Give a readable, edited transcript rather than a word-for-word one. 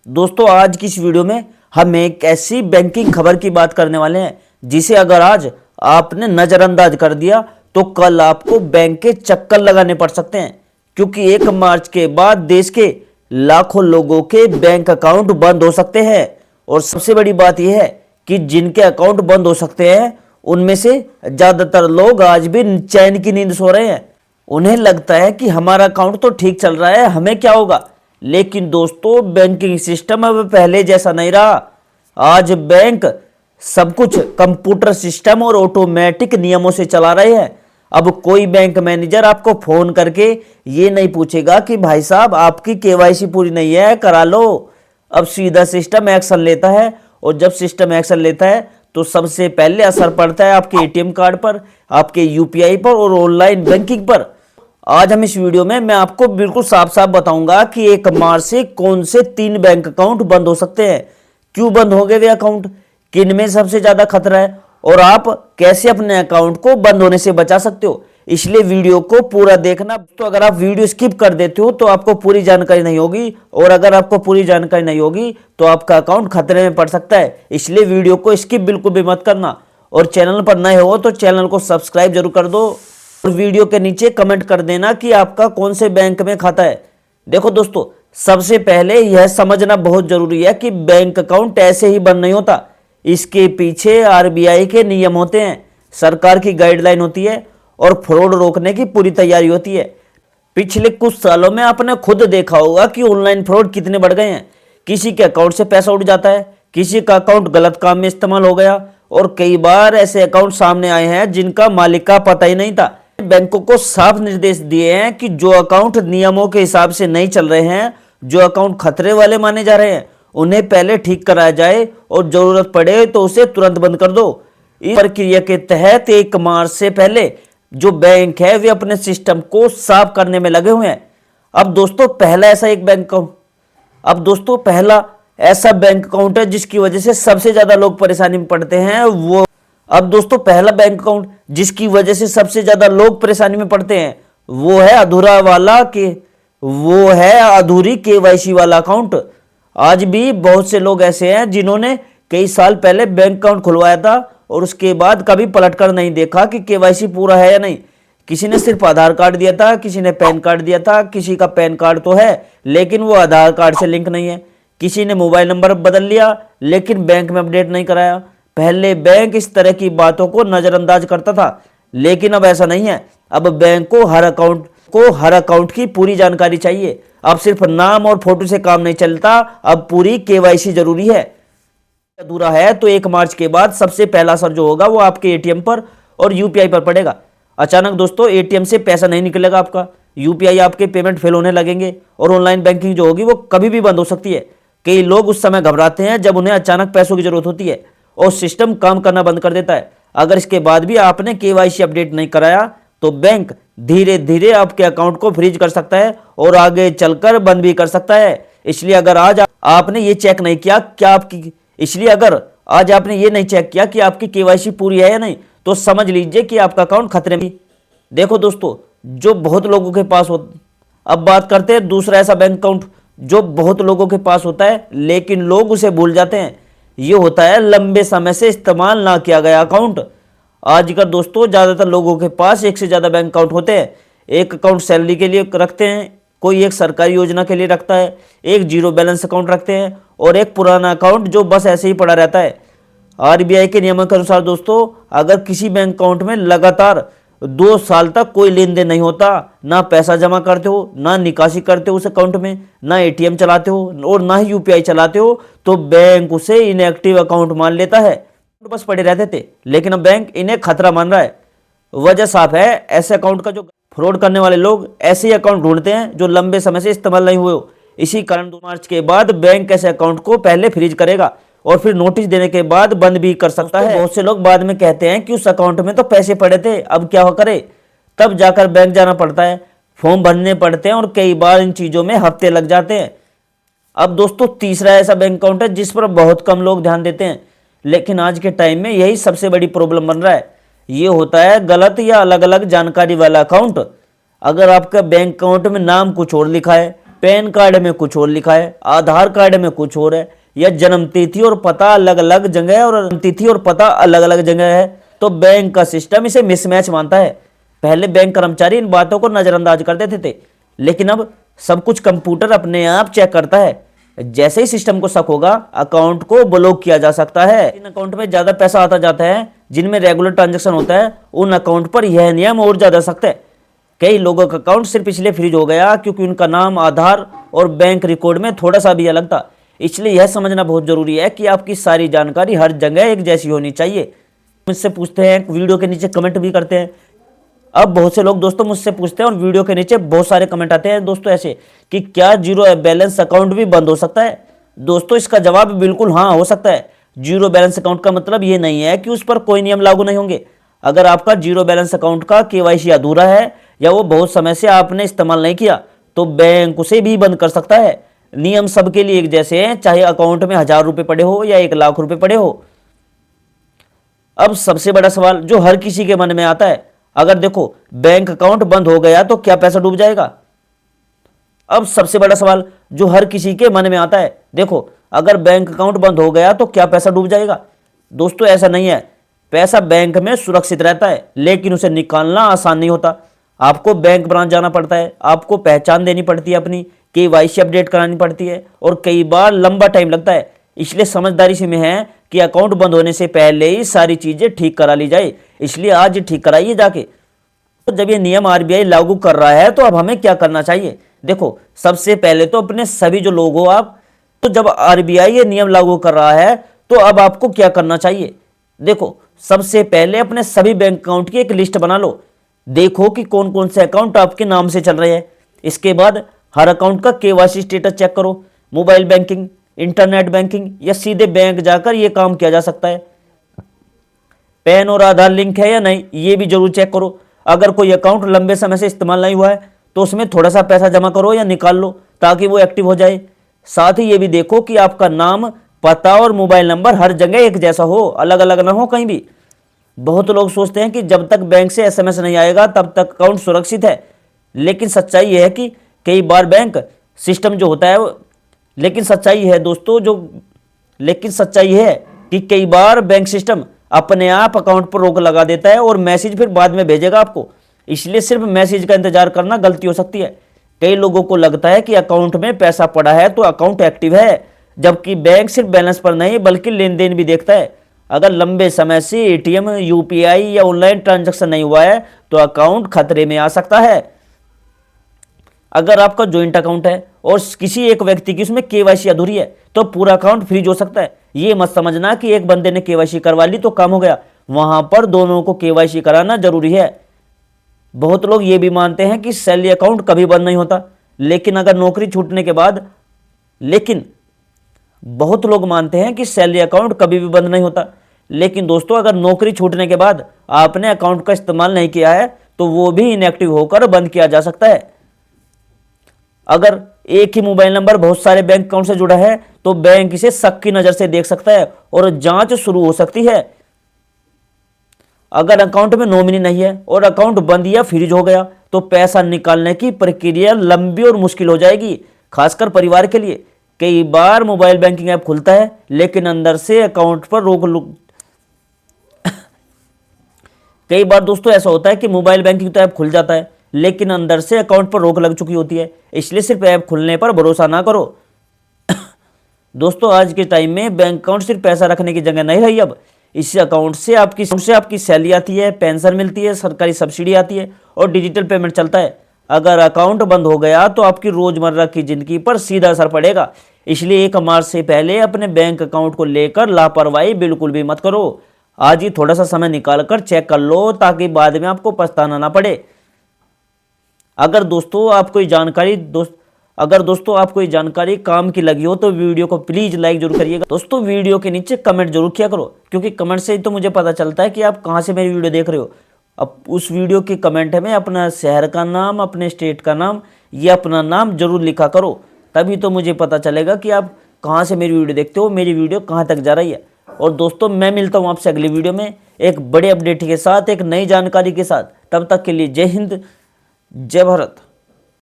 दोस्तों आज की इस वीडियो में हम एक ऐसी बैंकिंग खबर की बात करने वाले हैं जिसे अगर आज आपने नजरअंदाज कर दिया तो कल आपको बैंक के चक्कर लगाने पड़ सकते हैं, क्योंकि 1 मार्च के बाद देश के लाखों लोगों के बैंक अकाउंट बंद हो सकते हैं। और सबसे बड़ी बात यह है कि जिनके अकाउंट बंद हो सकते हैं उनमें से ज्यादातर लोग आज भी चैन की नींद सो रहे हैं। उन्हें लगता है कि हमारा अकाउंट तो ठीक चल रहा है, हमें क्या होगा। लेकिन दोस्तों बैंकिंग सिस्टम अब पहले जैसा नहीं रहा। आज बैंक सब कुछ कंप्यूटर सिस्टम और ऑटोमेटिक नियमों से चला रहे हैं। अब कोई बैंक मैनेजर आपको फोन करके ये नहीं पूछेगा कि भाई साहब आपकी केवाईसी पूरी नहीं है, करा लो। अब सीधा सिस्टम एक्शन लेता है, और जब सिस्टम एक्शन लेता है तो सबसे पहले असर पड़ता है आपके एटीएम कार्ड पर, आपके यूपीआई पर और ऑनलाइन बैंकिंग पर। आज हम इस वीडियो में मैं आपको बिल्कुल साफ साफ बताऊंगा कि 1 मार्च से कौन से 3 बैंक अकाउंट बंद हो सकते हैं, क्यों बंद हो गए वे अकाउंट, किन में सबसे ज्यादा खतरा है और आप कैसे अपने अकाउंट को बंद होने से बचा सकते हो। इसलिए वीडियो को पूरा देखना। तो अगर आप वीडियो स्किप कर देते हो तो आपको पूरी जानकारी नहीं होगी, और अगर आपको पूरी जानकारी नहीं होगी तो आपका अकाउंट खतरे में पड़ सकता है। इसलिए वीडियो को स्किप बिल्कुल भी मत करना, और चैनल पर नए हो तो चैनल को सब्सक्राइब जरूर कर दो, और वीडियो के नीचे कमेंट कर देना कि आपका कौन से बैंक में खाता है। देखो दोस्तों, सबसे पहले यह समझना बहुत जरूरी है कि बैंक अकाउंट ऐसे ही बंद नहीं होता। इसके पीछे आरबीआई के नियम होते हैं, सरकार की गाइडलाइन होती है और फ्रॉड रोकने की पूरी तैयारी होती है। पिछले कुछ सालों में आपने खुद देखा होगा कि ऑनलाइन फ्रॉड कितने बढ़ गए हैं। किसी के अकाउंट से पैसा उठ जाता है, किसी का अकाउंट गलत काम में इस्तेमाल हो गया, और कई बार ऐसे अकाउंट सामने आए हैं जिनका मालिक का पता ही नहीं था। बैंकों को साफ निर्देश दिए हैं कि जो अकाउंट नियमों के हिसाब से नहीं चल रहे हैं, जो अकाउंट खतरे वाले माने जा रहे हैं, उन्हें पहले ठीक कराया जाए और जरूरत पड़े तो उसे तुरंत बंद कर दो। इस प्रक्रिया के तहत 1 मार्च से पहले जो बैंक है वे अपने सिस्टम को साफ करने में लगे हुए हैं। अब दोस्तों पहला ऐसा बैंक अकाउंट है जिसकी वजह से सबसे ज्यादा लोग परेशानी में पड़ते हैं, वो है अधूरी केवाईसी वाला अकाउंट। आज भी बहुत से लोग ऐसे हैं जिन्होंने कई साल पहले बैंक अकाउंट खुलवाया था और उसके बाद कभी पलटकर नहीं देखा कि केवाईसी पूरा है या नहीं। किसी ने सिर्फ आधार कार्ड दिया था, किसी ने पैन कार्ड दिया था, किसी का पैन कार्ड तो है लेकिन वो आधार कार्ड से लिंक नहीं है, किसी ने मोबाइल नंबर बदल लिया लेकिन बैंक में अपडेट नहीं कराया। पहले बैंक इस तरह की बातों को नजरअंदाज करता था, लेकिन अब ऐसा नहीं है। अब बैंक को हर अकाउंट की पूरी जानकारी चाहिए। अब सिर्फ नाम और फोटो से काम नहीं चलता, अब पूरी केवाईसी जरूरी है। अधूरा है तो 1 मार्च के बाद सबसे पहला असर जो होगा वो आपके एटीएम पर और यूपीआई पर पड़ेगा। अचानक दोस्तों एटीएम से पैसा नहीं निकलेगा आपका, यूपीआई आपके पेमेंट फेल होने लगेंगे, और ऑनलाइन बैंकिंग जो होगी वो कभी भी बंद हो सकती है। कई लोग उस समय घबराते हैं जब उन्हें अचानक पैसों की जरूरत होती है और सिस्टम काम करना बंद कर देता है। अगर इसके बाद भी आपने केवाईसी अपडेट नहीं कराया तो बैंक धीरे धीरे आपके अकाउंट को फ्रीज कर सकता है और आगे चलकर बंद भी कर सकता है। इसलिए अगर आज आपने ये चेक नहीं किया कि आपकी केवाईसी पूरी है या नहीं, तो समझ लीजिए कि आपका अकाउंट खतरे में। देखो दोस्तों, जो बहुत लोगों के पास अब बात करते हैं दूसरा ऐसा बैंक अकाउंट जो बहुत लोगों के पास होता है लेकिन लोग उसे भूल जाते हैं। ये होता है लंबे समय से इस्तेमाल ना किया गया अकाउंट। आजकल दोस्तों ज्यादातर लोगों के पास एक से ज्यादा बैंक अकाउंट होते हैं। एक अकाउंट सैलरी के लिए रखते हैं, कोई एक सरकारी योजना के लिए रखता है, एक जीरो बैलेंस अकाउंट रखते हैं, और एक पुराना अकाउंट जो बस ऐसे ही पड़ा रहता है। आरबीआई के नियमों के अनुसार दोस्तों, अगर किसी बैंक अकाउंट में लगातार 2 साल तक कोई लेन देन नहीं होता, ना पैसा जमा करते हो, ना निकासी करते हो उस अकाउंट में, ना एटीएम चलाते हो और ना ही यूपीआई चलाते हो, तो बैंक उसे इनएक्टिव अकाउंट मान लेता है। बस पड़े रहते थे, लेकिन अब बैंक इन्हें खतरा मान रहा है। वजह साफ है, ऐसे अकाउंट का जो फ्रॉड करने वाले लोग ऐसे ही अकाउंट ढूंढते हैं जो लंबे समय से इस्तेमाल नहीं हुए हो। इसी कारण 2 मार्च के बाद बैंक ऐसे अकाउंट को पहले फ्रीज करेगा और फिर नोटिस देने के बाद बंद भी कर सकता है। बहुत से लोग बाद में कहते हैं कि उस अकाउंट में तो पैसे पड़े थे, अब क्या करे। तब जाकर बैंक जाना पड़ता है, फॉर्म भरने पड़ते हैं और कई बार इन चीजों में हफ्ते लग जाते हैं। अब दोस्तों तीसरा ऐसा बैंक अकाउंट है जिस पर बहुत कम लोग ध्यान देते हैं, लेकिन आज के टाइम में यही सबसे बड़ी प्रॉब्लम बन रहा है। ये होता है गलत या अलग अलग जानकारी वाला अकाउंट। अगर आपका बैंक अकाउंट में नाम कुछ और लिखा है, पैन कार्ड में कुछ और लिखा है, आधार कार्ड में कुछ और है, या जन्म तिथि और पता अलग अलग जगह है और तिथि और पता अलग अलग जगह है, तो बैंक का सिस्टम इसे मिसमैच मानता है। पहले बैंक कर्मचारी इन बातों को नजरअंदाज कर देते थे, लेकिन अब सब कुछ कंप्यूटर अपने आप चेक करता है। जैसे ही सिस्टम को शक होगा, अकाउंट को ब्लॉक किया जा सकता है। इन अकाउंट में ज्यादा पैसा आता जाता है, जिनमें रेगुलर ट्रांजैक्शन होता है, उन अकाउंट पर यह नियम और ज्यादा सख्त है। कई लोगों का अकाउंट सिर्फ इसलिए फ्रीज हो गया क्योंकि उनका नाम, आधार और बैंक रिकॉर्ड में थोड़ा सा भी अलग था। इसलिए यह समझना बहुत जरूरी है कि आपकी सारी जानकारी हर जगह एक जैसी होनी चाहिए। मुझसे पूछते हैं, वीडियो के नीचे कमेंट भी करते हैं। अब बहुत से लोग दोस्तों मुझसे पूछते हैं और वीडियो के नीचे बहुत सारे कमेंट आते हैं दोस्तों ऐसे कि क्या जीरो बैलेंस अकाउंट भी बंद हो सकता है। दोस्तों इसका जवाब बिल्कुल हाँ हो सकता है। जीरो बैलेंस अकाउंट का मतलब ये नहीं है कि उस पर कोई नियम लागू नहीं होंगे। अगर आपका जीरो बैलेंस अकाउंट का केवाईसी अधूरा है या वो बहुत समय से आपने इस्तेमाल नहीं किया, तो बैंक उसे भी बंद कर सकता है। नियम सबके लिए एक जैसे हैं, चाहे अकाउंट में 1000 रुपए पड़े हो या 1 लाख रुपए पड़े हो। अब सबसे बड़ा सवाल जो हर किसी के मन में आता है, अगर देखो बैंक अकाउंट बंद हो गया तो क्या पैसा डूब जाएगा। अब सबसे बड़ा सवाल जो हर किसी के मन में आता है, देखो अगर बैंक अकाउंट बंद हो गया तो क्या पैसा डूब जाएगा। दोस्तों ऐसा नहीं है, पैसा बैंक में सुरक्षित रहता है, लेकिन उसे निकालना आसान नहीं होता। आपको बैंक ब्रांच जाना पड़ता है, आपको पहचान देनी पड़ती है, अपनी केवाईसी अपडेट करानी पड़ती है और कई बार लंबा टाइम लगता है। इसलिए समझदारी से में है कि अकाउंट बंद होने से पहले ही सारी चीजें ठीक करा ली जाए। इसलिए आज ठीक कराइए जाके। तो जब ये नियम आरबीआई लागू कर रहा है तो अब हमें क्या करना चाहिए। देखो सबसे पहले तो अपने सभी जो लोग हो आप, तो जब आरबीआई ये नियम लागू कर रहा है तो अब आपको क्या करना चाहिए। देखो सबसे पहले अपने सभी बैंक अकाउंट की एक लिस्ट बना लो। देखो कि कौन कौन से अकाउंट आपके नाम से चल रहे हैं। इसके बाद हर अकाउंट का केवाईसी स्टेटस चेक करो। मोबाइल बैंकिंग, इंटरनेट बैंकिंग या सीधे बैंक जाकर यह काम किया जा सकता है। पैन और आधार लिंक है या नहीं ये भी जरूर चेक करो। अगर कोई अकाउंट लंबे समय से इस्तेमाल नहीं हुआ है तो उसमें थोड़ा सा पैसा जमा करो या निकाल लो ताकि वो एक्टिव हो जाए। साथ ही ये भी देखो कि आपका नाम, पता और मोबाइल नंबर हर जगह एक जैसा हो, अलग अलग ना हो कहीं भी। बहुत लोग सोचते हैं कि जब तक बैंक से एसएमएस नहीं आएगा तब तक अकाउंट सुरक्षित है, लेकिन सच्चाई यह है कि कई बार बैंक सिस्टम जो होता है लेकिन सच्चाई है कि कई बार बैंक सिस्टम अपने आप अकाउंट पर रोक लगा देता है और मैसेज फिर बाद में भेजेगा आपको। इसलिए सिर्फ मैसेज का इंतजार करना गलती हो सकती है। कई लोगों को लगता है कि अकाउंट में पैसा पड़ा है तो अकाउंट एक्टिव है, जबकि बैंक सिर्फ बैलेंस पर नहीं बल्कि लेन देन भी देखता है। अगर लंबे समय से एटीएम, यूपीआई या ऑनलाइन ट्रांजैक्शन नहीं हुआ है तो अकाउंट खतरे में आ सकता है। अगर आपका ज्वाइंट अकाउंट है और किसी एक व्यक्ति की उसमें केवाईसी अधूरी है तो पूरा अकाउंट फ्रीज हो सकता है। ये मत समझना कि एक बंदे ने केवाईसी करवा ली तो काम हो गया, वहां पर दोनों को केवाईसी कराना जरूरी है। बहुत लोग ये भी मानते हैं कि सैलरी अकाउंट कभी बंद नहीं होता, लेकिन अगर नौकरी छूटने के बाद बहुत लोग मानते हैं कि सैलरी अकाउंट कभी भी बंद नहीं होता, लेकिन दोस्तों अगर नौकरी छूटने के बाद आपने अकाउंट का इस्तेमाल नहीं किया है तो वो भी इनएक्टिव होकर बंद किया जा सकता है। अगर एक ही मोबाइल नंबर बहुत सारे बैंक अकाउंट से जुड़ा है तो बैंक इसे शक की नजर से देख सकता है और जांच शुरू हो सकती है। अगर अकाउंट में नॉमिनी नहीं है और अकाउंट बंद या फ्रीज हो गया तो पैसा निकालने की प्रक्रिया लंबी और मुश्किल हो जाएगी, खासकर परिवार के लिए। कई बार मोबाइल बैंकिंग ऐप खुलता है लेकिन अंदर से अकाउंट पर कई बार दोस्तों ऐसा होता है कि मोबाइल बैंकिंग तो ऐप खुल जाता है लेकिन अंदर से अकाउंट पर रोक लग चुकी होती है। इसलिए सिर्फ ऐप खुलने पर भरोसा ना करो। दोस्तों आज के टाइम में बैंक अकाउंट सिर्फ पैसा रखने की जगह नहीं रही। अब इस अकाउंट से आपकी सैलरी आती है, पेंशन मिलती है, सरकारी सब्सिडी आती है और डिजिटल पेमेंट चलता है। अगर अकाउंट बंद हो गया तो आपकी रोजमर्रा की जिंदगी पर सीधा असर पड़ेगा। इसलिए 1 मार्च से पहले अपने बैंक अकाउंट को लेकर लापरवाही बिल्कुल भी मत करो। आज ही थोड़ा सा समय निकालकर चेक कर लो ताकि बाद में आपको पछताना ना पड़े। अगर दोस्तों आपको ये जानकारी काम की लगी हो तो वीडियो को प्लीज लाइक जरूर करिएगा। दोस्तों वीडियो के नीचे कमेंट जरूर किया करो, क्योंकि कमेंट से ही तो मुझे पता चलता है कि आप कहां से मेरी वीडियो देख रहे हो। अब उस वीडियो के कमेंट में अपना शहर का नाम, अपने स्टेट का नाम या अपना नाम जरूर लिखा करो, तभी तो मुझे पता चलेगा कि आप कहां से मेरी वीडियो देखते हो, मेरी वीडियो कहां तक जा रही है। और दोस्तों मैं मिलता हूं आपसे अगली वीडियो में एक बड़े अपडेट के साथ, एक नई जानकारी के साथ। तब तक के लिए जय हिंद, जय भारत।